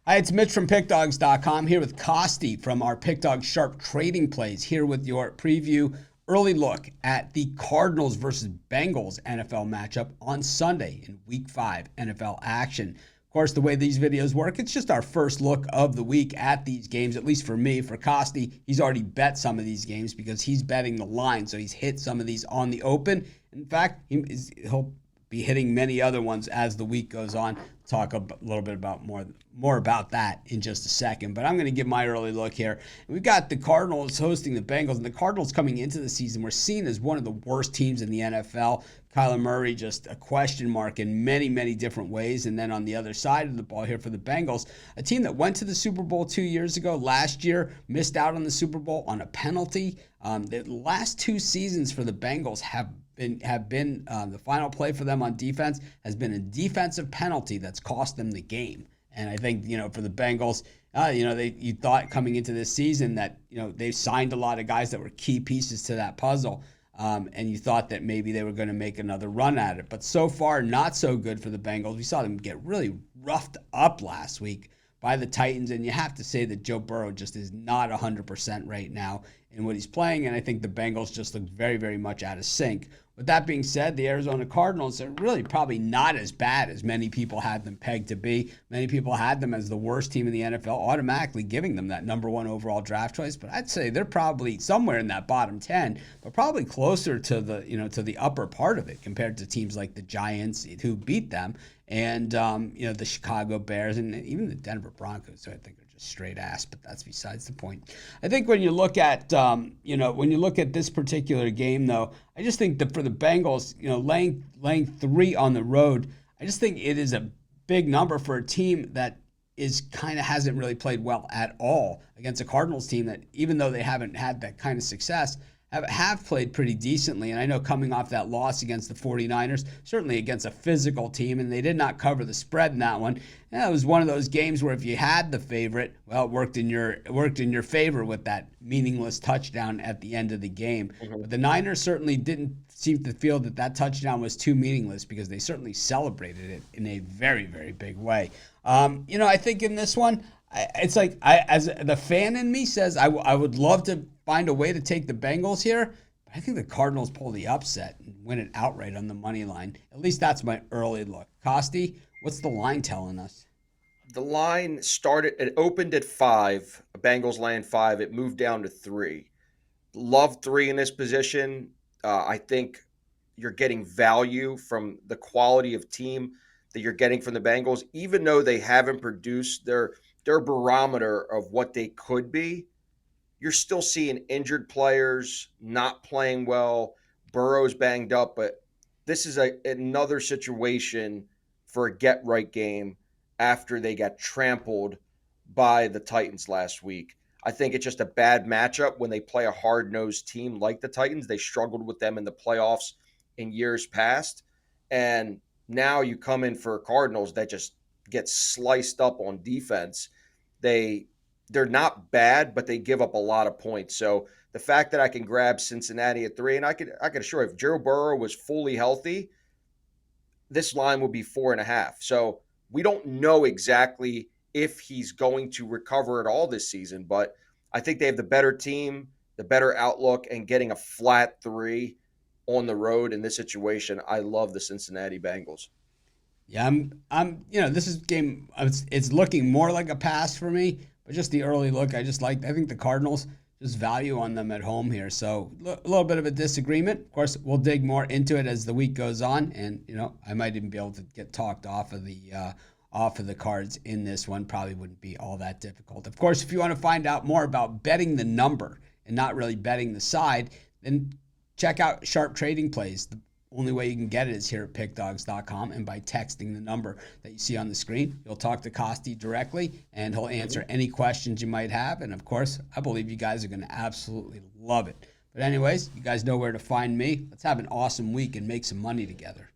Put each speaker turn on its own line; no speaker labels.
Hi, it's Mitch from Pickdawgz.com here with Costi from our Pickdawgz Sharp Trading Plays, here with your preview early look at the Cardinals versus Bengals NFL matchup on Sunday in Week 5 NFL action. Of course, the way these videos work, it's just our first look of the week at these games, at least for me. For Costi, he's already bet some of these games because he's betting the line, so he's hit some of these on the open. In fact, he'll be hitting many other ones as the week goes on. Talk a little bit about more about that in just a second, but I'm going to give my early look here. We've got the Cardinals hosting the Bengals, and the Cardinals coming into the season were seen as one of the worst teams in the NFL. Kyler Murray just a question mark in many, many different ways. And then on the other side of the ball here for the Bengals, a team that went to the Super Bowl 2 years ago, last year, missed out on the Super Bowl on a penalty. The last 2 seasons for the Bengals have been the final play for them on defense has been a defensive penalty that's cost them the game. And I think, for the Bengals, you thought coming into this season that, they signed a lot of guys that were key pieces to that puzzle. And you thought that maybe they were going to make another run at it. But so far, not so good for the Bengals. We saw them get really roughed up last week by the Titans. And you have to say that Joe Burrow just is not 100% right now in what he's playing. And I think the Bengals just look very, very much out of sync. With that being said, the Arizona Cardinals are really probably not as bad as many people had them pegged to be. Many people had them as the worst team in the NFL, automatically giving them that number 1 overall draft choice. But I'd say they're probably somewhere in that bottom 10, but probably closer to the upper part of it compared to teams like the Giants who beat them, and the Chicago Bears and even the Denver Broncos, who I think are just straight ass. But that's besides the point. I think when you look at this particular game, though, I just think that for the Bengals, laying 3 on the road, I just think it is a big number for a team that hasn't really played well at all against a Cardinals team that, even though they haven't had that kind of success, have played pretty decently. And I know coming off that loss against the 49ers, certainly against a physical team, and they did not cover the spread in that one. It was one of those games where if you had the favorite, well, it worked in your favor with that meaningless touchdown at the end of the game. Mm-hmm. But the Niners certainly didn't seem to feel that touchdown was too meaningless, because they certainly celebrated it in a very, very big way. I think in this one, it's like as the fan in me says, I would love to find a way to take the Bengals here, but I think the Cardinals pull the upset and win it outright on the money line. At least that's my early look. Costi, what's the line telling us?
The line it opened at 5, Bengals laying 5. It moved down to 3. Love 3 in this position. I think you're getting value from the quality of team that you're getting from the Bengals, even though they haven't produced their barometer of what they could be. You're still seeing injured players not playing well. Burrow's banged up, but this is another situation for a get-right game after they got trampled by the Titans last week. I think it's just a bad matchup when they play a hard-nosed team like the Titans. They struggled with them in the playoffs in years past, and now you come in for Cardinals that just get sliced up on defense. They're not bad, but they give up a lot of points. So the fact that I can grab Cincinnati at 3, and I can assure you, if Joe Burrow was fully healthy, this line would be 4.5. So we don't know exactly if he's going to recover at all this season, but I think they have the better team, the better outlook, and getting a flat 3 on the road in this situation. I love the Cincinnati Bengals.
Yeah, this is game. It's looking more like a pass for me. But just the early look, I think the Cardinals, just value on them at home here. So a little bit of a disagreement. Of course, we'll dig more into it as the week goes on. And, I might even be able to get talked off of the cards in this one. Probably wouldn't be all that difficult. Of course, if you want to find out more about betting the number and not really betting the side, then check out Sharp Trading Plays. The only way you can get it is here at pickdawgz.com and by texting the number that you see on the screen. You'll talk to Costi directly, and he'll answer any questions you might have. And, of course, I believe you guys are going to absolutely love it. But anyways, you guys know where to find me. Let's have an awesome week and make some money together.